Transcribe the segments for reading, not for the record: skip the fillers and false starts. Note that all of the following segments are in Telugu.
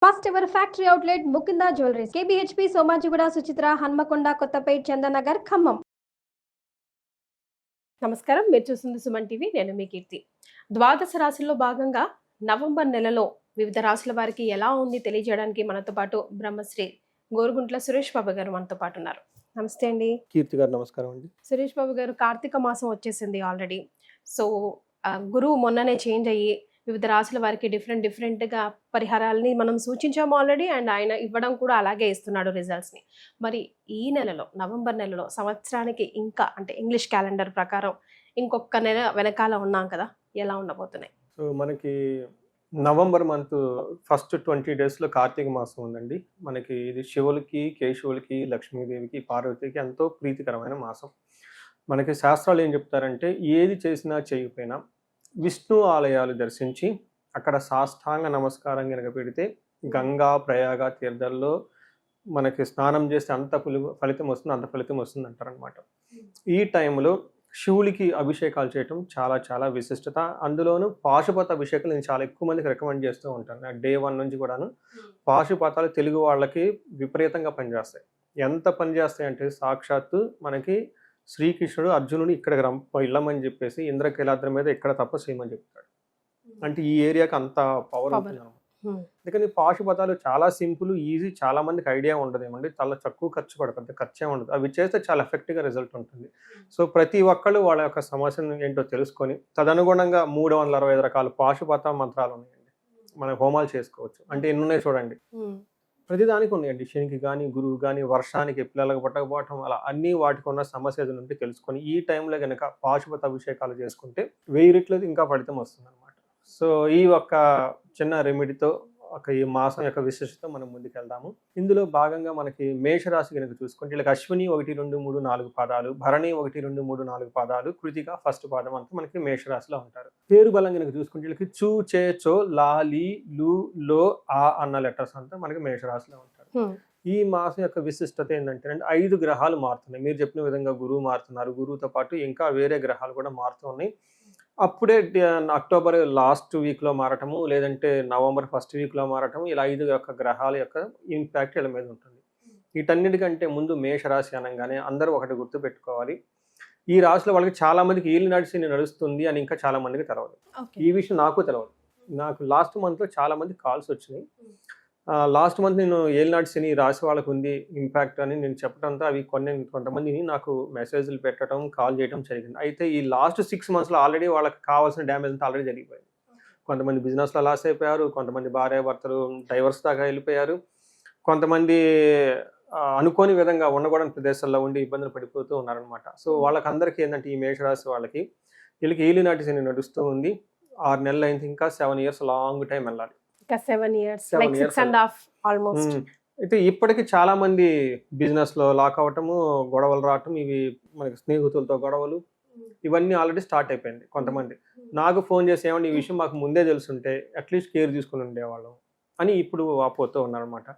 First ever factory outlet Mukunda jewelleries KBHP Somajiguda Suchitra Hanamkonda Kothapet Chandanagar Khammam. నమస్కారం, మీరు చూస్తుంది సుమన్ టీవీ. నేను మీ కీర్తి. ద్వాదశ రాశుల్లో భాగంగా నవంబర్ నెలలో వివిధ రాశుల వారికి ఎలా ఉంది తెలియజేయడానికి మనతో పాటు బ్రహ్మశ్రీ గోరుగుంట్ల సురేష్ బాబు గారు మనతో పాటు ఉన్నారు. నమస్తే అండి. కీర్తి గారు నమస్కారం అండి. సురేష్ బాబు గారు, కార్తీక మాసం వచ్చేసింది ఆల్రెడీ. సో గురువు మొన్ననే చేంజ్ అయ్యి వివిధ రాశుల వారికి డిఫరెంట్గా పరిహారాలని మనం సూచించాము ఆల్రెడీ, అండ్ ఆయన ఇవ్వడం కూడా అలాగే ఇస్తున్నాడు రిజల్ట్స్ని. మరి ఈ నెలలో, నవంబర్ నెలలో సంవత్సరానికి ఇంకా అంటే ఇంగ్లీష్ క్యాలెండర్ ప్రకారం ఇంకొక నెల వెనకాల ఉన్నాం కదా, ఎలా ఉండబోతున్నాయి? సో మనకి నవంబర్ మంత్ ఫస్ట్ 20 డేస్లో కార్తీక మాసం ఉందండి. మనకి ఇది శివులకి, కేశవులకి, లక్ష్మీదేవికి, పార్వతికి ఎంతో ప్రీతికరమైన మాసం. మనకి శాస్త్రాలు ఏం చెప్తారంటే, ఏది చేసినా చేయకపోయినా విష్ణు ఆలయాలు దర్శించి అక్కడ సాష్టాంగ నమస్కారం కనుక పెడితే గంగా ప్రయాగ తీర్థాల్లో మనకి స్నానం చేస్తే అంత ఫలితం వస్తుంది, అంత ఫలితం వస్తుంది అంటారనమాట. ఈ టైంలో శివుడికి అభిషేకాలు చేయటం చాలా చాలా విశిష్టత. అందులోనూ పాశుపత అభిషేకాలు నేను చాలా ఎక్కువ మందికి రికమెండ్ చేస్తూ ఉంటాను. డే 1 నుంచి కూడాను పాశుపతాలు తెలుగు వాళ్ళకి విపరీతంగా పనిచేస్తాయి. ఎంత పనిచేస్తాయి అంటే, సాక్షాత్తు మనకి శ్రీకృష్ణుడు అర్జునుడు ఇక్కడికి వెళ్ళమని చెప్పేసి ఇంద్రకీలాద్రి మీద ఇక్కడ తపస్సు చేయమని చెప్తాడు. అంటే ఈ ఏరియాకి అంత పవర్ ఉంటుంది అనమాట. అందుకని పాశుపతాలు చాలా సింపుల్, ఈజీ. చాలా మందికి ఐడియా ఉండదు ఏమండి, చాలా తక్కువ ఖర్చు కూడా, పెద్ద ఖర్చే ఉండదు. అవి చేస్తే చాలా ఎఫెక్టివ్గా రిజల్ట్ ఉంటుంది. సో ప్రతి ఒక్కళ్ళు వాళ్ళ యొక్క సమస్యను ఏంటో తెలుసుకొని తదనుగుణంగా 365 రకాల పాశుపత మంత్రాలు ఉన్నాయండి. మనం హోమాలు చేసుకోవచ్చు. అంటే ఎన్ని ఉన్నాయి చూడండి, ప్రతిదానికి ఉన్నాయండి. శనికి కానీ, గురువు కానీ, వర్షానికి, పిల్లలకు పట్టకపోవటం, అలా అన్ని వాటికి ఉన్న సమస్య నుండి తెలుసుకొని ఈ టైంలో కనుక పాశుపత అభిషేకాలు చేసుకుంటే 1000 రెట్లు ఇంకా ఫలితం వస్తుంది అనమాట. సో ఈ ఒక్క చిన్న రెమెడీతో ఈ మాసం యొక్క విశిష్టత మనం ముందుకెళ్దాము. ఇందులో భాగంగా మనకి మేషరాశి కనుక చూసుకుంటే, ఇలా అశ్విని 1, 2, 3, 4 పాదాలు, భరణి 1, 2, 3, 4 పాదాలు, కృతిక ఫస్ట్ పాదం అంతా మనకి మేషరాశిలో ఉంటారు. పేరు బలం కనుక చూసుకుంటే వీళ్ళకి చూ, చే, చో, లా, లీ, లు, లో, ఆ అన్న లెటర్స్ అంతా మనకి మేషరాశిలో ఉంటారు. ఈ మాసం యొక్క విశిష్టత ఏంటంటే 5 గ్రహాలు మారుతున్నాయి. మీరు చెప్పిన విధంగా గురువు మారుతున్నారు. గురువుతో పాటు ఇంకా వేరే గ్రహాలు కూడా మారుతున్నాయి. అప్పుడే అక్టోబర్ లాస్ట్ వీక్లో మారటము, లేదంటే నవంబర్ ఫస్ట్ వీక్లో మారటము, ఇలా 5 యొక్క గ్రహాల యొక్క ఇంపాక్ట్ వీళ్ళ మీద ఉంటుంది. వీటన్నిటికంటే ముందు మేషరాశి అనగానే అందరూ ఒకటి గుర్తుపెట్టుకోవాలి, ఈ రాశిలో వాళ్ళకి చాలా మందికి ఏలినాటి శని నడుస్తుంది అని ఇంకా చాలా మందికి తెలవదు. ఈ విషయం నాకు తెలవదు. నాకు లాస్ట్ మంత్లో చాలా మంది కాల్స్ వచ్చినాయి. లాస్ట్ మంత్ నేను ఏలినాటి శని రాశి వాళ్ళకు ఉంది ఇంపాక్ట్ అని నేను చెప్పడంతో అవి కొంతమందిని నాకు మెసేజ్లు పెట్టడం, కాల్ చేయడం జరిగింది. అయితే ఈ లాస్ట్ 6 monthsలో ఆల్రెడీ వాళ్ళకి కావాల్సిన డ్యామేజ్ అంతా ఆల్రెడీ జరిగిపోయింది. కొంతమంది బిజినెస్లో లాస్ అయిపోయారు, కొంతమంది భార్యాభర్తలు డైవర్స్ దాకా వెళ్ళిపోయారు, కొంతమంది అనుకోని విధంగా ఉండకూడని ప్రదేశాల్లో ఉండి ఇబ్బందులు పడిపోతూ ఉన్నారనమాట. సో వాళ్ళకందరికీ ఏంటంటే, ఈ మేషరాశి వాళ్ళకి వీళ్ళకి ఏలినాటి శని నడుస్తూ ఉంది. 6 నెలలు అయింది, ఇంకా 7 years లాంగ్ టైం వెళ్ళాలి. 7 years, like 6.5 almost. అయితే ఇప్పటికీ చాలా మంది బిజినెస్ లో లాక్ అవటము, గొడవలు రావటం, ఇవి మనకి స్నేహితులతో గొడవలు, ఇవన్నీ ఆల్రెడీ స్టార్ట్ అయిపోయింది. కొంతమంది నాకు ఫోన్ చేసి, ఏమంటే ఈ విషయం మాకు ముందే తెలుసుంటే అట్లీస్ట్ కేర్ తీసుకుని ఉండేవాళ్ళం అని ఇప్పుడు వాపోతూ ఉన్నారనమాట.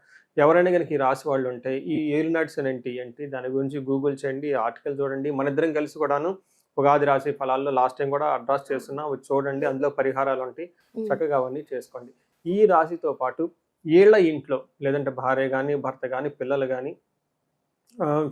ఎవరైనా కనుక ఈ రాశి వాళ్ళు ఉంటే, ఈ ఏలినాటి శని ఏంటి దాని గురించి గూగుల్ చేయండి, ఆర్టికల్ చూడండి. మన ఇద్దరం కలిసి కూడాను ఉగాది రాశి ఫలాల్లో లాస్ట్ టైం కూడా అడ్రస్ చేస్తున్నా, చూడండి. అందులో పరిహారాలు ఉంటాయి, చక్కగా అవన్నీ చేసుకోండి. ఈ రాశితో పాటు ఏళ్ల ఇంట్లో, లేదంటే భార్య కానీ, భర్త కానీ, పిల్లలు కానీ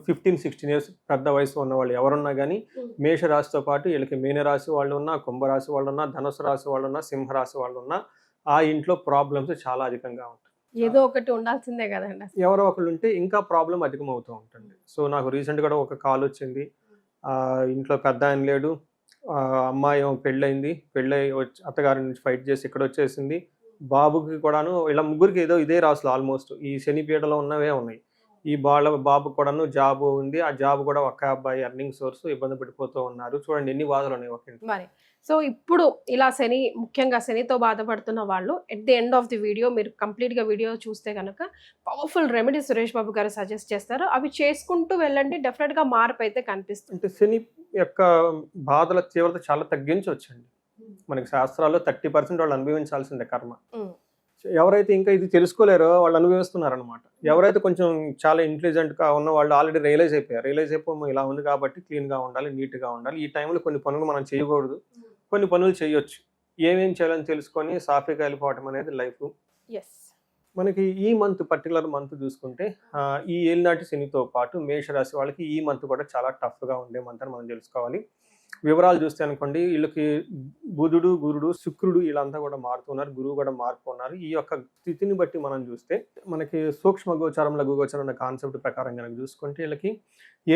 15-16 years పెద్ద వయసు ఉన్న వాళ్ళు ఎవరున్నా కానీ, మేషరాశితో పాటు వీళ్ళకి మీనరాశి వాళ్ళు ఉన్నా, కుంభరాశి వాళ్ళు ఉన్నా, ధనుసు రాశి వాళ్ళు ఉన్నా, సింహరాశి వాళ్ళు ఉన్నా, ఆ ఇంట్లో ప్రాబ్లమ్స్ చాలా అధికంగా ఉంటాయి. ఏదో ఒకటి ఉండాల్సిందే కదండి. ఎవరో ఒకళ్ళు ఉంటే ఇంకా ప్రాబ్లం అధికం అవుతూ ఉంటుంది. సో నాకు రీసెంట్గా ఒక కాల్ వచ్చింది. ఇంట్లో పెద్ద ఆయన లేడు, అమ్మాయి పెళ్ళయింది, వచ్చి అత్తగారి నుంచి ఫైట్ చేసి ఇక్కడ వచ్చేసింది. బాబుకి కూడాను, ఇలా ముగ్గురికి ఏదో ఇదే రాసులు ఆల్మోస్ట్ ఈ శని పీడలో ఉన్నవే ఉన్నాయి. ఈ బాబు కూడాను జాబ్ ఉంది, ఆ జాబ్ కూడా ఒక అబ్బాయి ఎర్నింగ్ సోర్స్, ఇబ్బంది పడిపోతూ ఉన్నారు. చూడండి ఎన్ని బాధలు ఉన్నాయి ఒక ఇంట్లో. మరి సో ఇప్పుడు ఇలా ముఖ్యంగా శనితో బాధపడుతున్న వాళ్ళు at the end of the video మీరు కంప్లీట్గా వీడియో చూస్తే కనుక పవర్ఫుల్ రెమెడీ సురేష్ బాబు గారు సజెస్ట్ చేస్తారు. అవి చేసుకుంటూ వెళ్ళండి, డెఫినెట్గా మార్పు అయితే కనిపిస్తుంది. అంటే శని యొక్క బాధల తీవ్రత చాలా తగ్గించవచ్చండి. మనకి శాస్త్రాల్లో 30% వాళ్ళు అనుభవించాల్సిందే కర్మ. ఎవరైతే ఇంకా ఇది తెలుసుకోలేరో వాళ్ళు అనుభవిస్తున్నారనమాట. ఎవరైతే కొంచెం చాలా ఇంటెలిజెంట్గా ఉన్న వాళ్ళు ఆల్రెడీ రియలైజ్ అయిపోయి ఇలా ఉంది కాబట్టి క్లీన్గా ఉండాలి, నీట్గా ఉండాలి. ఈ టైంలో కొన్ని పనులు మనం చేయకూడదు, కొన్ని పనులు చేయొచ్చు. ఏమేం చేయాలని తెలుసుకొని సాఫీగా వెళ్ళిపోవటం అనేది లైఫ్. మనకి ఈ మంత్ పర్టికులర్ మంత్ చూసుకుంటే ఈ ఏలినాటి శనితో పాటు మేషరాశి వాళ్ళకి ఈ మంత్ కూడా చాలా టఫ్గా ఉండే మంత్ అని మనం తెలుసుకోవాలి. వివరాలు చూస్తే అనుకోండి, వీళ్ళకి బుధుడు, గురుడు, శుక్రుడు వీళ్ళంతా కూడా మారుతున్నారు, గురువు కూడా మారుతున్నారు. ఈ యొక్క స్థితిని బట్టి మనం చూస్తే మనకి సూక్ష్మ గోచారం, లఘు గోచారం అనే కాన్సెప్ట్ ప్రకారం కనుక చూసుకుంటే వీళ్ళకి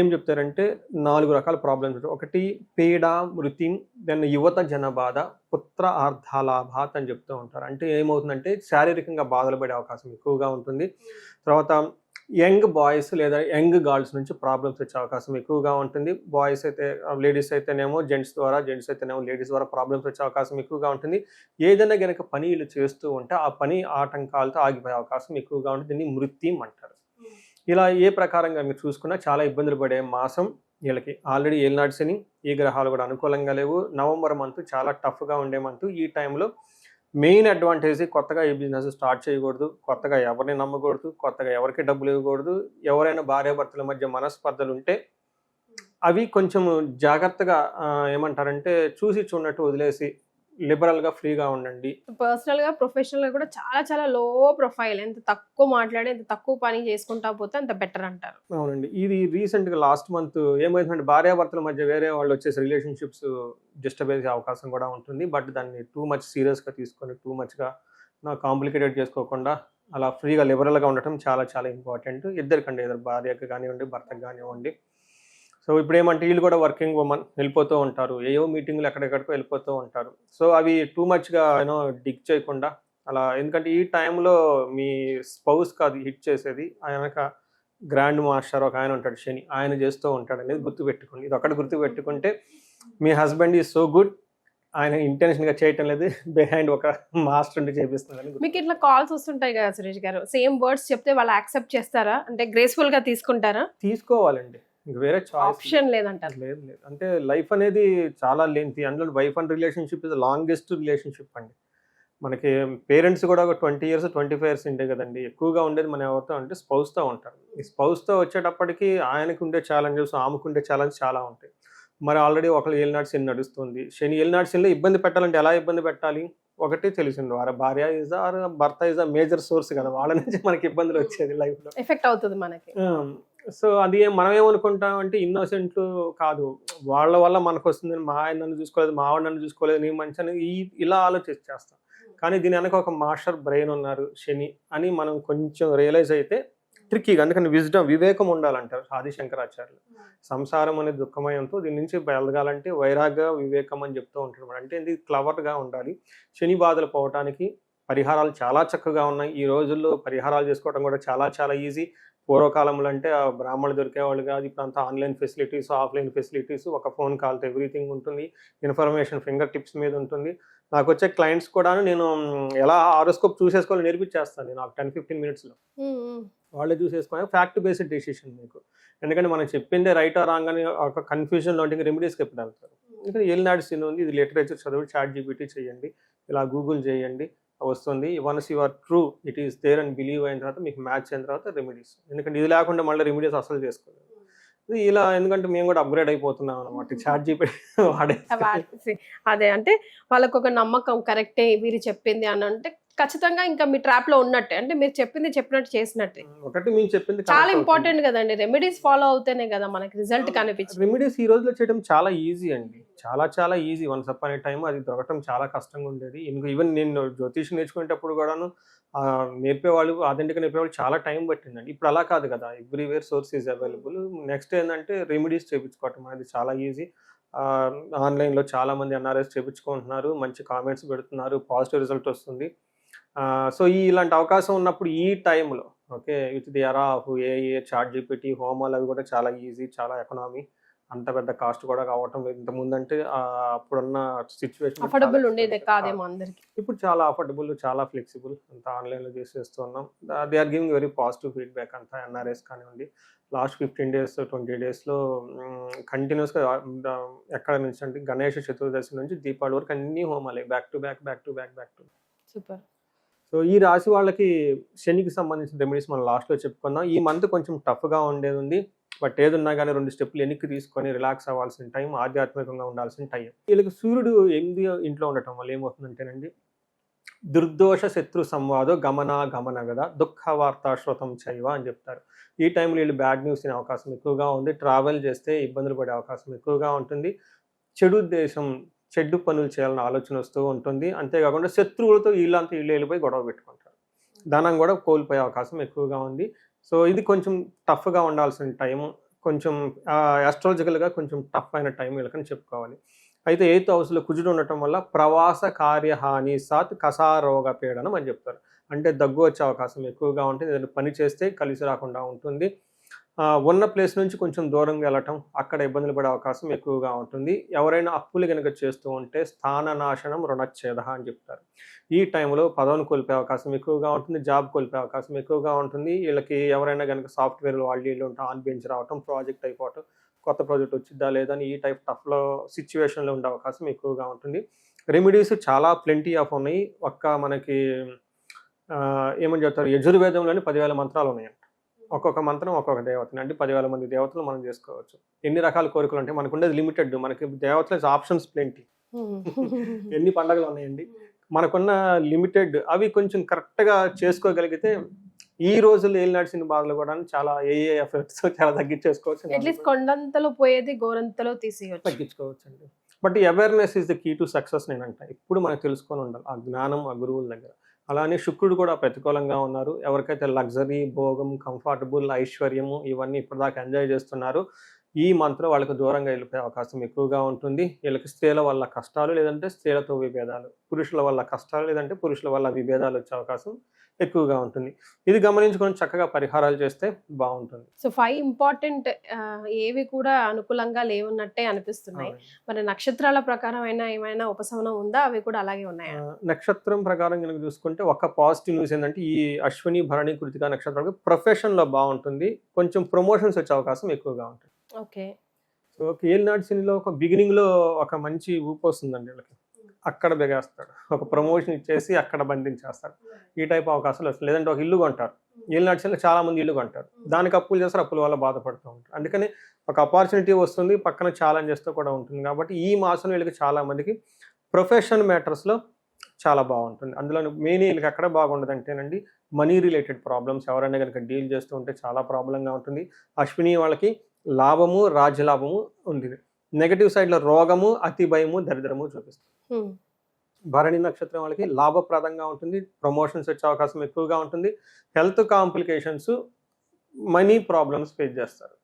ఏం చెప్తారంటే 4 రకాల ప్రాబ్లమ్స్ ఉంటాయి. ఒకటి పీడ, మృతి, దెన్ యువత జన బాధ, పుత్ర ఆర్ధాలాభాత్ అని చెప్తూ ఉంటారు. అంటే ఏమవుతుందంటే శారీరకంగా బాధలు పడే అవకాశం ఎక్కువగా ఉంటుంది. తర్వాత యంగ్ బాయ్స్ లేదా యంగ్ గర్ల్స్ నుంచి ప్రాబ్లమ్స్ వచ్చే అవకాశం ఎక్కువగా ఉంటుంది. బాయ్స్ అయితే లేడీస్ అయితేనేమో జెంట్స్ ద్వారా, జెంట్స్ అయితేనేమో లేడీస్ ద్వారా ప్రాబ్లమ్స్ వచ్చే అవకాశం ఎక్కువగా ఉంటుంది. ఏదైనా కనుక పని వీళ్ళు చేస్తూ ఉంటే ఆ పని ఆటంకాలతో ఆగిపోయే అవకాశం ఎక్కువగా ఉంటుంది. దీన్ని మృత్యం అంటారు. ఇలా ఏ ప్రకారంగా మీరు చూసుకున్నా చాలా ఇబ్బందులు పడే మాసం వీళ్ళకి. ఆల్రెడీ ఏలినాటి శని, ఈ గ్రహాలు కూడా అనుకూలంగా లేవు. నవంబర్ మంత్ చాలా టఫ్గా ఉండే మంత్. ఈ టైంలో మెయిన్ అడ్వాంటేజ్ కొత్తగా ఏ బిజినెస్ స్టార్ట్ చేయకూడదు, కొత్తగా ఎవరిని నమ్మకూడదు, కొత్తగా ఎవరికి డబ్బులు ఇవ్వకూడదు. ఎవరైనా భార్యాభర్తల మధ్య మనస్పర్ధలు ఉంటే అవి కొంచెం జాగ్రత్తగా ఏమంటారంటే చూసి చూడనట్టు వదిలేసి లిబరల్గా ఫ్రీగా ఉండండి. పర్సనల్గా ప్రొఫెషనల్గా కూడా చాలా చాలా లో ప్రొఫైల్, ఎంత తక్కువ మాట్లాడి ఎంత తక్కువ పని చేసుకుంటా పోతే అంత బెటర్ అంటారు. అవునండి. ఇది రీసెంట్గా లాస్ట్ మంత్ ఏమైందంటే భార్యాభర్తల మధ్య వేరే వాళ్ళు వచ్చేసి రిలేషన్షిప్స్ డిస్టర్బ్ అయ్యే అవకాశం కూడా ఉంటుంది. బట్ దాన్ని టూ మచ్ సీరియస్గా తీసుకొని టూ మచ్గా కాంప్లికేటెడ్ చేసుకోకుండా అలా ఫ్రీగా లిబరల్గా ఉండటం చాలా చాలా ఇంపార్టెంట్. ఇద్దరికండి, ఇద్దరు భార్యకి కానివ్వండి, భర్తకు కానివ్వండి. సో ఇప్పుడు ఏమంటే వీళ్ళు కూడా వర్కింగ్ ఉమెన్, వెళ్ళిపోతూ ఉంటారు, ఏవో మీటింగ్లు ఎక్కడెక్కడికో వెళ్ళిపోతూ ఉంటారు. సో అవి టూ మచ్గా డిగ్ చేయకుండా అలా, ఎందుకంటే ఈ టైంలో మీ స్పౌస్ కాదు హిట్ చేసేది, ఆయనక గ్రాండ్ మాస్టర్ ఒక ఆయన ఉంటాడు శని, ఆయన చేస్తూ ఉంటాడు అనేది గుర్తుపెట్టుకోండి. ఇది ఒకటి గుర్తుపెట్టుకుంటే మీ హస్బెండ్ ఈజ్ సో గుడ్, ఆయన ఇంటెన్షన్గా చేయటం లేదు, బిహైండ్ ఒక మాస్టర్ ఉండి చేపిస్తున్నాడు. మీకు ఇట్లా కాల్స్ వస్తుంటాయి కదా సురేష్ గారు, సేమ్ వర్డ్స్ చెప్తే వాళ్ళు యాక్సెప్ట్ చేస్తారా? అంటే గ్రేస్ఫుల్గా తీసుకుంటారా? తీసుకోవాలండి, ఇంక వేరే ఆప్షన్ లేదంటారు. లేదు. అంటే లైఫ్ అనేది చాలా లెంతీ. అందులో wife and relationship is longest relationship అండి. మనకి పేరెంట్స్ కూడా ఒక 20 years 25 years ఉండే కదండి. ఎక్కువగా ఉండేది మనం ఎవరితో అంటే స్పౌస్తో ఉంటారు. ఈ స్పౌస్తో వచ్చేటప్పటికి ఆయనకు ఉండే ఛాలెంజెస్, ఆమెకు ఉండే ఛాలెంజ్ చాలా ఉంటాయి. మరి ఆల్రెడీ ఒకళ్ళు ఏలినాటి శని నడుస్తుంది. శని ఏలినాటి శనిలో ఇబ్బంది పెట్టాలంటే ఎలా ఇబ్బంది పెట్టాలి? ఒకటి తెలిసింది, వారి భార్య ఈజ్ ఆర్ భర్త ఈజ్ ఆ మేజర్ సోర్స్ కదా, వాళ్ళ నుంచి మనకి ఇబ్బందులు వచ్చేది లైఫ్లో, ఎఫెక్ట్ అవుతుంది మనకి. సో అది మనం ఏమనుకుంటాం అంటే ఇన్నోసెంట్లు కాదు, వాళ్ళ వల్ల మనకు వస్తుంది, మా ఆయన నన్ను చూసుకోలేదు, మా ఆవిడ నన్ను చూసుకోలేదు, నీ మంచి అనేది ఇలా ఆలోచిస్తాం. కానీ దీని వెనక ఒక మాస్టర్ బ్రెయిన్ ఉన్నారు శని అని మనం కొంచెం రియలైజ్ అయితే ట్రిక్కీగా, అందుకని వివేకం ఉండాలంటారు ఆది శంకరాచార్యులు. సంసారం అనే దుఃఖమయంతో దీని నుంచి బయలగాలంటే వైరాగ్య వివేకం అని చెప్తూ ఉంటారు. అంటే ఇది క్లవర్గా ఉండాలి. శని బాధలు పోవటానికి పరిహారాలు చాలా చక్కగా ఉన్నాయి. ఈ రోజుల్లో పరిహారాలు చేసుకోవడం కూడా చాలా చాలా ఈజీ. పూర్వకాలంలో అంటే బ్రాహ్మణులు దొరికేవాళ్ళు కాదు. ఇప్పుడు అంతా ఆన్లైన్ ఫెసిలిటీస్, ఆఫ్లైన్ ఫెసిలిటీస్, ఒక ఫోన్ కాల్తో ఎవ్రీథింగ్ ఉంటుంది. ఇన్ఫర్మేషన్ ఫింగర్ టిప్స్ మీద ఉంటుంది. నాకు వచ్చే క్లయింట్స్ కూడా నేను ఎలా హారోస్కోప్ చూసేసుకోవాలి నేర్పించేస్తాను నేను 10-15 minutesలో. వాళ్ళే చూసేసుకొని ఫ్యాక్ట్ బేస్డ్ డెసిషన్ మీకు. ఎందుకంటే మనం చెప్పిందే రైట్ ఆర్ రాంగ్ అని ఒక కన్ఫ్యూజన్లో ఉంటే రెమెడీస్కి ఎప్పుడు వెళ్తారు. ఎందుకంటే ఏలినాటి శని ఉంది, ఇది లిటరేచర్ చదువు, ChatGPT చేయండి, ఇలా గూగుల్ చేయండి, వస్తుంది. Once you are true it is there అని బిలీవ్ అయిన తర్వాత మీకు మ్యాచ్ అయిన తర్వాత రెమెడీస్. ఎందుకంటే ఇది లేకుండా మళ్ళీ రెమెడీస్ అసలు చేసుకోలేదు. ఇలా ఎందుకంటే మేము కూడా అప్గ్రేడ్ అయిపోతున్నాం అనమాట, ChatGPT వాడే. అదే అంటే వాళ్ళకు ఒక నమ్మకం, కరెక్టే వీరు చెప్పింది అని అంటే ఖచ్చితంగా ఇంకా మీ ట్రాప్ లో ఉన్నట్టే, అంటే మీరు చెప్పింది చెప్పినట్టు చేసినట్టే. ఒకటి మేము చెప్పింది చాలా ఇంపార్టెంట్ కదండి, రెమెడీస్ ఫాలో అవుతేనే కదా మనకి రిజల్ట్ కనిపించింది. రెమెడీస్ ఈ రోజులో చేయడం చాలా ఈజీ అండి, చాలా చాలా ఈజీ. వన్స్ అప్ అనే టైం అది దొరకటం చాలా కష్టంగా ఉండేది. ఈవెన్ నేను జ్యోతిషం నేర్చుకునేటప్పుడు కూడాను నేర్పేవాళ్ళు, ఆథెంటిక్గా నేర్పేవాళ్ళు చాలా టైం పట్టిందండి. ఇప్పుడు అలా కాదు కదా, everywhere source is available. Next ఏంటంటే రెమెడీస్ చేయించుకోవటం అనేది చాలా ఈజీ. ఆన్లైన్లో చాలామంది NRS చేయించుకుంటున్నారు, మంచి కామెంట్స్ పెడుతున్నారు, పాజిటివ్ రిజల్ట్ వస్తుంది. సో ఇలాంటి అవకాశం ఉన్నప్పుడు ఈ టైంలో okay with the era of AI, ChatGPT, హోమాలు అవి కూడా చాలా ఈజీ, చాలా ఎకనామీ, అంత పెద్ద కాస్ట్ కూడా కావటం లేదు. ఇంతకుముందంటే అప్పుడున్న సిచ్యువేషన్ అఫోర్డబుల్ ఉండేది కాదేమో అందరికి. ఇప్పుడు చాలా అఫోర్డబుల్, చాలా ఫ్లెక్సిబుల్, అంతా ఆన్లైన్లో చేసేస్తున్నాం. They are giving very positive feedback. అంతా NRS కానివ్వండి, లాస్ట్ 15 days 20 daysలో కంటిన్యూస్గా ఎక్కడ నుంచి అంటే గణేష చతుర్దశి నుంచి దీపావళి వరకు అన్ని హోమాలే, back to back. Super. So ఈ రాశి వాళ్ళకి శనికి సంబంధించిన రెమెడీస్ మనం లాస్ట్లో చెప్పుకుందాం. ఈ మంత్ కొంచెం టఫ్గా ఉండేది ఉంది, బట్ ఏదున్నా కానీ 2 steps వెనక్కి తీసుకొని రిలాక్స్ అవ్వాల్సిన టైం, ఆధ్యాత్మికంగా ఉండాల్సిన టైం. వీళ్ళకి సూర్యుడు 8వ ఇంట్లో ఉండటం వల్ల ఏమవుతుందంటేనండి దుర్దోష శత్రు సంవాదో గమన గద దుఃఖ వార్తా శ్రోతం చైవ అని చెప్తారు. ఈ టైంలో వీళ్ళు బ్యాడ్ న్యూస్ తినే అవకాశం ఎక్కువగా ఉంది. ట్రావెల్ చేస్తే ఇబ్బందులు పడే అవకాశం ఎక్కువగా ఉంటుంది. చెడు ఉద్దేశం, చెడు పనులు చేయాలని ఆలోచన వస్తూ ఉంటుంది. అంతేకాకుండా శత్రువులతో వీళ్ళంతా వీళ్ళు వెళ్ళిపోయి గొడవ పెట్టుకుంటారు. ధనం కూడా కోల్పోయే అవకాశం ఎక్కువగా ఉంది. సో ఇది కొంచెం టఫ్గా ఉండాల్సిన టైము, కొంచెం ఆస్ట్రాలజికల్గా కొంచెం టఫ్ అయిన టైం వీళ్ళకని చెప్పుకోవాలి. అయితే 8th హౌస్లో కుజుడు ఉండటం వల్ల ప్రవాస కార్యహాని సాత్ కసారోగ పీడనం అని చెప్తారు. అంటే దగ్గు వచ్చే అవకాశం ఎక్కువగా ఉంటుంది. ఏదైనా పని చేస్తే కలిసి రాకుండా ఉంటుంది. ఉన్న ప్లేస్ నుంచి కొంచెం దూరంగా వెళ్ళటం, అక్కడ ఇబ్బందులు పడే అవకాశం ఎక్కువగా ఉంటుంది. ఎవరైనా అప్పులు కనుక చేస్తూ ఉంటే స్థాననాశనం రుణచ్ఛేద అని చెప్తారు. ఈ టైంలో పదవిని కోల్పోయే అవకాశం ఎక్కువగా ఉంటుంది. జాబ్ కోల్పోయే అవకాశం ఎక్కువగా ఉంటుంది. వీళ్ళకి ఎవరైనా కనుక సాఫ్ట్వేర్లు వాళ్ళు వీళ్ళు ఉంటే ఆన్ బెంచ్ రావటం, ప్రాజెక్ట్ అయిపోవటం, కొత్త ప్రాజెక్ట్ వచ్చిద్దా లేదని ఈ టైప్ టఫ్లో సిచ్యువేషన్లో ఉండే అవకాశం ఎక్కువగా ఉంటుంది. రెమెడీస్ చాలా ప్లెంటీ ఆఫ్ ఉన్నాయి. మనకి ఏమని చెప్తారు, యజుర్వేదంలోని 10,000 మంత్రాలు ఉన్నాయంట. ఒక్కొక్క మంత్రం ఒక్కొక్క దేవతని, అంటే 10,000 మంది దేవతలు మనం చేసుకోవచ్చు. ఎన్ని రకాల కోరికలు ఉంటాయి, మనకు ఉండేది లిమిటెడ్. మనకి దేవతల ఆప్షన్స్ ప్లెంటీ. ఎన్ని పండుగలు ఉన్నాయండి, మనకున్న లిమిటెడ్. అవి కొంచెం కరెక్ట్గా చేసుకోగలిగితే ఈ రోజుల్లో ఏళ్ళు నడిచిన బాధలు కూడా చాలా ఎఫెక్ట్స్ చాలా తగ్గించేసుకోవచ్చు. అట్లీస్ట్ కొండంతలో పోయేది గోరంతలో తీసేయచ్చు, తగ్గించుకోవచ్చు అండి. But awareness is the key to success నేనంట. ఇప్పుడు మనకు తెలుసుకొని ఉండాలి ఆ జ్ఞానం ఆ గురువుల దగ్గర. అలానే శుక్రుడు కూడా ప్రతికూలంగా ఉన్నారు. ఎవరికైతే లగ్జరీ, భోగం, కంఫర్టబుల్, ఐశ్వర్యము ఇవన్నీ ఇప్పటిదాకా ఎంజాయ్ చేస్తున్నారు, ఈ మంత్లో వాళ్ళకి దూరంగా వెళ్ళిపోయే అవకాశం ఎక్కువగా ఉంటుంది. వీళ్ళకి స్త్రీల వల్ల కష్టాలు, లేదంటే స్త్రీలతో విభేదాలు, పురుషుల వల్ల కష్టాలు, లేదంటే పురుషుల వల్ల విభేదాలు వచ్చే అవకాశం ఎక్కువగా ఉంటుంది. ఇది గమనించుకొని చక్కగా పరిహారాలు చేస్తే బాగుంటుంది. సో 5 ఇంపార్టెంట్ ఏవి కూడా అనుకూలంగా లేవున్నట్టే అనిపిస్తున్నాయి. మరి నక్షత్రాల ప్రకారం ఏమైనా ఉపశమనం ఉందా, అవి కూడా అలాగే ఉన్నాయా? నక్షత్రం ప్రకారం కనుక చూసుకుంటే ఒక పాజిటివ్ న్యూస్ ఏంటంటే ఈ అశ్విని, భరణి, కృతిక నక్షత్రాలకు ప్రొఫెషన్లో బాగుంటుంది. కొంచెం ప్రమోషన్స్ వచ్చే అవకాశం ఎక్కువగా ఉంటుంది. ఓకే. సో ఏలినాటి శనిలో ఒక బిగినింగ్లో ఒక మంచి ఊపు వస్తుందండి వీళ్ళకి. అక్కడ బిగేస్తాడు, ఒక ప్రమోషన్ ఇచ్చేసి అక్కడ బంధించేస్తాడు. ఈ టైప్ అవకాశాలు వస్తాయి. లేదంటే ఒక ఇల్లు కొంటారు. ఏలినాటి శనిలో చాలా మంది ఇల్లు కొంటారు, దానికి అప్పులు చేస్తారు, అప్పుల వల్ల బాధపడుతూ ఉంటారు. అందుకని ఒక ఆపర్చునిటీ వస్తుంది, పక్కన ఛాలెంజెస్తో కూడా ఉంటుంది. కాబట్టి ఈ మాసం వీళ్ళకి చాలా మందికి ప్రొఫెషన్ మ్యాటర్స్లో చాలా బాగుంటుంది. అందులో మెయిన్ వీళ్ళకి ఎక్కడ బాగుండదు అంటేనండి మనీ రిలేటెడ్ ప్రాబ్లమ్స్ ఎవరైనా కనుక డీల్ చేస్తూ ఉంటే చాలా ప్రాబ్లంగా ఉంటుంది. అశ్విని వాళ్ళకి లాభము, రాజ్యలాభము ఉంది. నెగటివ్ సైడ్లో రోగము, అతి భయము, దరిద్రము చూపిస్తుంది. భరణి నక్షత్రం వాళ్ళకి లాభప్రదంగా ఉంటుంది. ప్రమోషన్స్ వచ్చే అవకాశం ఎక్కువగా ఉంటుంది. Health complications, money problems face చేస్తారు.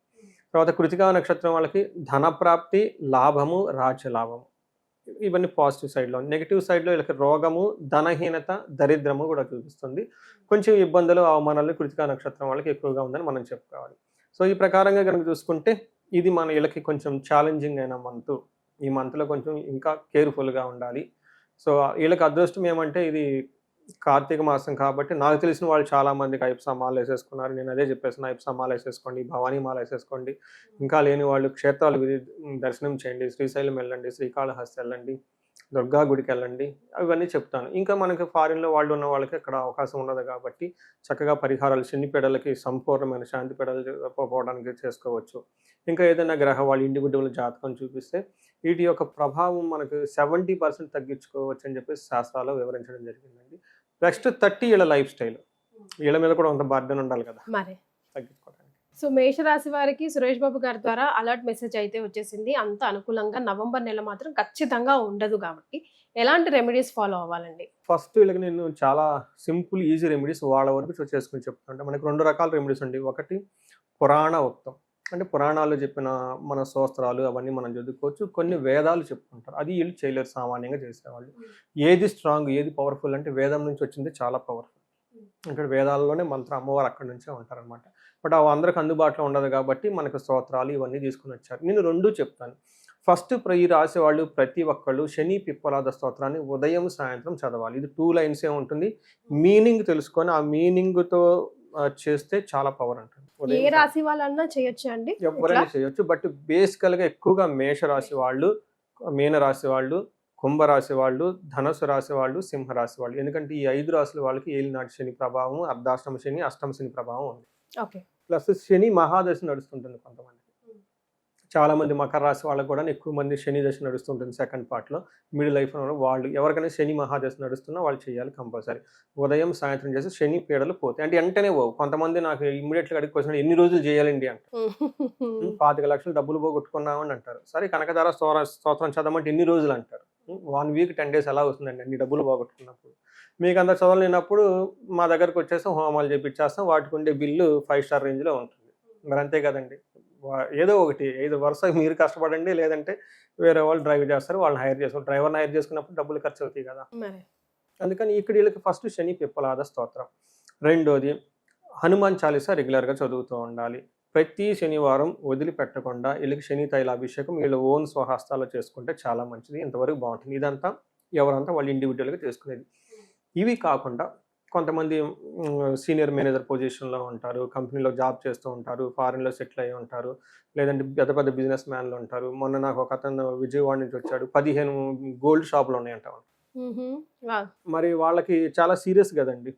తర్వాత కృతికా నక్షత్రం వాళ్ళకి ధనప్రాప్తి, లాభము, రాజ్యలాభము ఇవన్నీ పాజిటివ్ సైడ్లో. నెగిటివ్ సైడ్లో వీళ్ళకి రోగము, ధనహీనత, దరిద్రము కూడా చూపిస్తుంది. కొంచెం ఇబ్బందులు, అవమానాలు కృతికా నక్షత్రం వాళ్ళకి ఎక్కువగా ఉందని మనం చెప్పుకోవాలి. సో ఈ ప్రకారంగా కనుక చూసుకుంటే ఇది మన వీళ్ళకి కొంచెం ఛాలెంజింగ్ అయిన మంత్. ఈ మంత్లో కొంచెం ఇంకా కేర్ఫుల్గా ఉండాలి. సో వీళ్ళకి అదృష్టం ఏమంటే ఇది కార్తీక మాసం కాబట్టి నాకు తెలిసిన వాళ్ళు చాలామందికి అయ్యప్ప మాల వేసేసుకున్నారు. నేను అదే చెప్పేసిన, అయ్యప్ప మాల వేసేసుకోండి, భవానీ మాల వేసేసుకోండి. ఇంకా లేని వాళ్ళు క్షేత్రాలు దర్శనం చేయండి, శ్రీశైలం వెళ్ళండి, శ్రీకాళహస్తి వెళ్ళండి, దుర్గా గుడికి వెళ్ళండి, అవన్నీ చెప్తాను. ఇంకా మనకి ఫారిన్లో వాళ్ళు ఉన్న వాళ్ళకి అక్కడ అవకాశం ఉండదు కాబట్టి చక్కగా పరిహారాలు, శనిపీడలకి సంపూర్ణమైన శాంతి పీడలు పోవడానికి చేసుకోవచ్చు. ఇంకా ఏదైనా గ్రహ వాళ్ళు ఇండివిజువల్ జాతకం చూపిస్తే వీటి యొక్క ప్రభావం మనకు 70% తగ్గించుకోవచ్చు అని చెప్పేసి శాస్త్రాలు వివరించడం జరిగిందండి. నెక్స్ట్ 30 ఏళ్ళ లైఫ్ స్టైల్, వీళ్ళ మీద కూడా అంత బాధ్యత ఉండాలి కదా మరి తగ్గించుకోవడానికి. సో మేషరాశి వారికి సురేష్ బాబు గారి ద్వారా అలర్ట్ మెసేజ్ అయితే వచ్చేసింది. అంత అనుకూలంగా నవంబర్ నెల మాత్రం ఖచ్చితంగా ఉండదు కాబట్టి ఎలాంటి రెమెడీస్ ఫాలో అవ్వాలండి? ఫస్ట్ వీళ్ళకి నేను చాలా సింపుల్ ఈజీ రెమెడీస్ వాళ్ళ వరకు చేసుకుని చెప్తుంటే మనకు 2 రకాల రెమెడీస్ ఉంటాయి. ఒకటి పురాణ ఉక్తం, అంటే పురాణాలు చెప్పిన మన స్తోత్రాలు అవన్నీ మనం చదువుకోవచ్చు. కొన్ని వేదాలు చెప్పుకుంటారు, అది వీళ్ళు చేయలేరు, సామాన్యంగా చేసేవాళ్ళు. ఏది స్ట్రాంగ్, ఏది పవర్ఫుల్ అంటే వేదం నుంచి వచ్చింది చాలా పవర్ఫుల్. ఇక్కడ వేదాల్లోనే మంత్రం, అమ్మవారు అక్కడి నుంచే ఉంటారనమాట. బట్ అవి అందరికి అందుబాటులో ఉండదు కాబట్టి మనకు స్తోత్రాలు ఇవన్నీ తీసుకుని వచ్చారు. నేను 2 చెప్తాను. ఫస్ట్ ఈ రాసే వాళ్ళు ప్రతి ఒక్కళ్ళు శని పిప్పలాద స్తోత్రాన్ని ఉదయం సాయంత్రం చదవాలి. ఇది 2 లైన్సే ఉంటుంది. మీనింగ్ తెలుసుకొని ఆ మీనింగ్తో చేస్తే చాలా పవర్ ఉంటుంది. ఏ రాశి వాళ్ళన్నా చేయొచ్చు అండి? ఎవరైనా చేయొచ్చు. బట్ బేసికల్గా ఎక్కువగా మేషరాశి వాళ్ళు, మీనరాశి వాళ్ళు, కుంభరాశి వాళ్ళు, ధనుసు రాశి వాళ్ళు, సింహరాశి వాళ్ళు. ఎందుకంటే ఈ 5 రాశుల వాళ్ళకి ఏలినాటి శని ప్రభావం, అర్ధాష్టమ శని, అష్టమ శని ప్రభావం ఉంది. ఓకే. ప్లస్ శని మహాదశ నడుస్తుంటుంది కొంతమందికి. చాలామంది మకర రాశి వాళ్ళకు కూడా ఎక్కువ మంది శని దశ నడుస్తుంటుంది సెకండ్ పార్ట్లో. మిడిల్ లైఫ్లో వాళ్ళు ఎవరికైనా శని మహాదశ నడుస్తున్నా వాళ్ళు చేయాలి కంపల్సరీ. ఉదయం, సాయంత్రం చేస్తే శని పీడలు పోతాయి. అంటే వెంటనే పోవు. కొంతమంది నాకు ఇమ్మీడియట్‌గా అడిగి క్వెషన్ ఎన్ని రోజులు చేయాలండి అంటారు. 25 లక్షలు డబ్బులు పోగొట్టుకున్నామని అంటారు. సరే కనకదార స్తోత్రం చదవమంటే ఎన్ని రోజులు అంటారు. 1 వీక్ 10 డేస్ ఎలా వస్తుందండి అన్ని డబ్బులు పోగొట్టుకున్నప్పుడు. మీకు అంత చదవలేనప్పుడు మా దగ్గరకు వచ్చేస్తాం, హోమాలు చేపిచ్చేస్తాం. వాటికి ఉండే బిల్లు 5 స్టార్ రేంజ్‌లో ఉంటుంది. మరి అంతే కదండి. ఏదో ఒకటి ఐదు వరుస మీరు కష్టపడండి, లేదంటే వేరే వాళ్ళు డ్రైవ్ చేస్తారు, వాళ్ళని హైర్ చేసుకోవాలి. డ్రైవర్ని హైర్ చేసుకున్నప్పుడు డబ్బులు ఖర్చు అవుతాయి కదా. అందుకని ఇక్కడ వీళ్ళకి ఫస్ట్ శని పిప్పలాద స్తోత్రం. రెండోది హనుమాన్ చాలీసా రెగ్యులర్గా చదువుతూ ఉండాలి. ప్రతి శనివారం వదిలిపెట్టకుండా వీళ్ళకి శని తైలాభిషేకం వీళ్ళ ఓన్ స్వహస్తాలు చేసుకుంటే చాలా మంచిది. ఇంతవరకు బాగుంటుంది. ఇదంతా ఎవరంతా వాళ్ళు ఇండివిజువల్గా చేసుకునేది. ఇవి కాకుండా కొంతమంది సీనియర్ మేనేజర్ పొజిషన్లో ఉంటారు, కంపెనీలో జాబ్ చేస్తూ ఉంటారు, ఫారిన్లో సెటిల్ అయ్యి ఉంటారు, లేదంటే పెద్ద పెద్ద బిజినెస్ మ్యాన్లు ఉంటారు. మొన్న నాకు ఒక అతను విజయవాడ నుంచి వచ్చాడు, 15 గోల్డ్ షాపులు ఉన్నాయంట. మరి వాళ్ళకి చాలా సీరియస్ కదండి,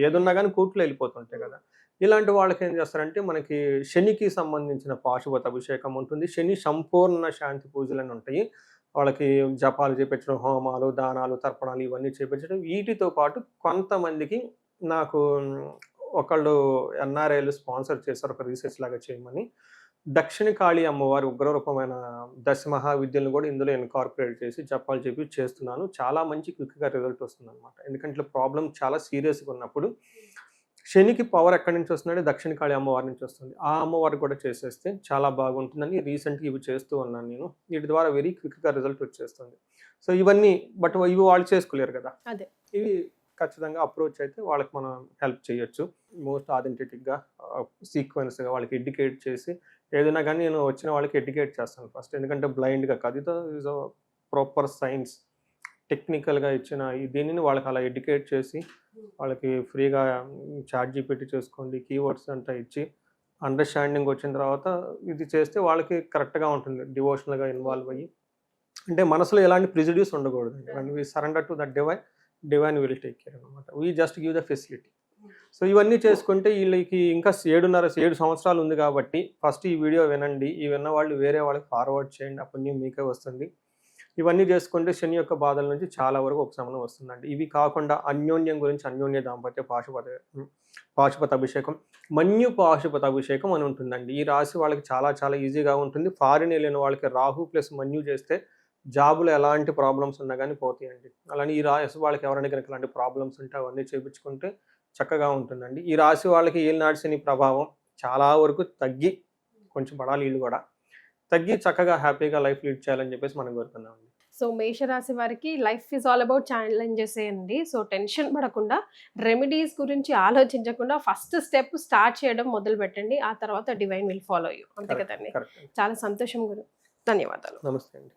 ఏదున్నా కానీ కోర్టులో వెళ్ళిపోతుంటాయి కదా. ఇలాంటి వాళ్ళకి ఏం చేస్తారంటే మనకి శనికి సంబంధించిన పాశుపత అభిషేకం ఉంటుంది, శని సంపూర్ణ శాంతి పూజలు అని ఉంటాయి. వాళ్ళకి జపాలు చేపించడం, హోమాలు, దానాలు, తర్పణాలు ఇవన్నీ చేపించడం. వీటితో పాటు కొంతమందికి నాకు ఒకళ్ళు ఎన్ఆర్ఐలు స్పాన్సర్ చేశారు ఒక రీసెర్చ్ లాగా చేయమని. దక్షిణ కాళీ అమ్మవారి ఉగ్రరూపమైన దశ మహావిద్యలను కూడా ఇందులో ఇన్కార్పొరేట్ చేసి జపాలు చెప్పి చేస్తున్నాను. చాలా మంచి క్విక్గా రిజల్ట్ వస్తుంది అనమాట. ఎందుకంటే ఇట్లా ప్రాబ్లం చాలా సీరియస్గా ఉన్నప్పుడు శనికి పవర్ ఎక్కడి నుంచి వస్తుందంటే దక్షిణ కాళీ అమ్మవారి నుంచి వస్తుంది. ఆ అమ్మవారి కూడా చేసేస్తే చాలా బాగుంటుందని రీసెంట్గా ఇవి చేస్తూ ఉన్నాను నేను. వీటి ద్వారా వెరీ క్విక్గా రిజల్ట్ వచ్చేస్తుంది. సో ఇవన్నీ బట్ ఇవి వాళ్ళు చేసుకోలేరు కదా. అదే ఇవి ఖచ్చితంగా అప్రోచ్ అయితే వాళ్ళకి మనం హెల్ప్ చేయొచ్చు. మోస్ట్ ఆథెంటిక్గా సీక్వెన్స్గా వాళ్ళకి ఎడ్యుకేట్ చేసి ఏదైనా కానీ నేను వచ్చిన వాళ్ళకి ఎడ్యుకేట్ చేస్తాను ఫస్ట్. ఎందుకంటే బ్లైండ్గా కాదు, ఇది ఈజ్ ప్రాపర్ సైన్స్ టెక్నికల్గా ఇచ్చిన దీనిని వాళ్ళకి అలా ఎడ్యుకేట్ చేసి వాళ్ళకి ఫ్రీగా చాట్ జీపీటీ చేసుకోండి, కీవర్డ్స్ అంతా ఇచ్చి అండర్స్టాండింగ్ వచ్చిన తర్వాత ఇది చేస్తే వాళ్ళకి కరెక్ట్గా ఉంటుంది. డివోషనల్గా ఇన్వాల్వ్ అయ్యి, అంటే మనసులో ఎలాంటి ప్రిజడ్యూస్ ఉండకూడదు. And we surrender to that divine will take care అనమాట. We just give the facility. So ఇవన్నీ చేసుకుంటే వీళ్ళకి ఇంకా 7 సంవత్సరాలు ఉంది కాబట్టి ఫస్ట్ ఈ వీడియో వినండి. ఈ విన్న వాళ్ళు వేరే వాళ్ళకి ఫార్వర్డ్ చేయండి, పుణ్యం మీకే వస్తుంది. ఇవన్నీ చేసుకుంటే శని యొక్క బాధల నుంచి చాలా వరకు ఉపశమనం వస్తుందండి. ఇవి కాకుండా అన్యోన్యం గురించి అన్యోన్య దాంపత్య పాశుపత అభిషేకం, మన్యు పాశుపత అభిషేకం అని ఉంటుందండి. ఈ రాశి వాళ్ళకి చాలా చాలా ఈజీగా ఉంటుంది. ఫారిన్ వెళ్ళిన వాళ్ళకి రాహు ప్లస్ మన్యు చేస్తే జాబులో ఎలాంటి ప్రాబ్లమ్స్ ఉన్నా కానీ పోతాయండి. అలానే ఈ రాశి వాళ్ళకి ఎవరైనా కనుక ఇలాంటి ప్రాబ్లమ్స్ ఉంటే అవన్నీ చేయించుకుంటే చక్కగా ఉంటుందండి. ఈ రాశి వాళ్ళకి ఏలినాటి శని ప్రభావం చాలా వరకు తగ్గి, కొంచెం పడాలి వీళ్ళు కూడా తగ్గి చక్కగా హ్యాపీగా లైఫ్ లీడ్ చేయాలని చెప్పేసి మనం కోరుకున్నామండి. సో మేషరాశి వారికి life is all about challenges అండి. సో టెన్షన్ పడకుండా, రెమెడీస్ గురించి ఆలోచించకుండా ఫస్ట్ స్టెప్ స్టార్ట్ చేయడం మొదలు పెట్టండి. ఆ తర్వాత డివైన్ విల్ ఫాలో యూ. అంతే కదండి. చాలా సంతోషం గురు. ధన్యవాదాలు. నమస్తే అండి.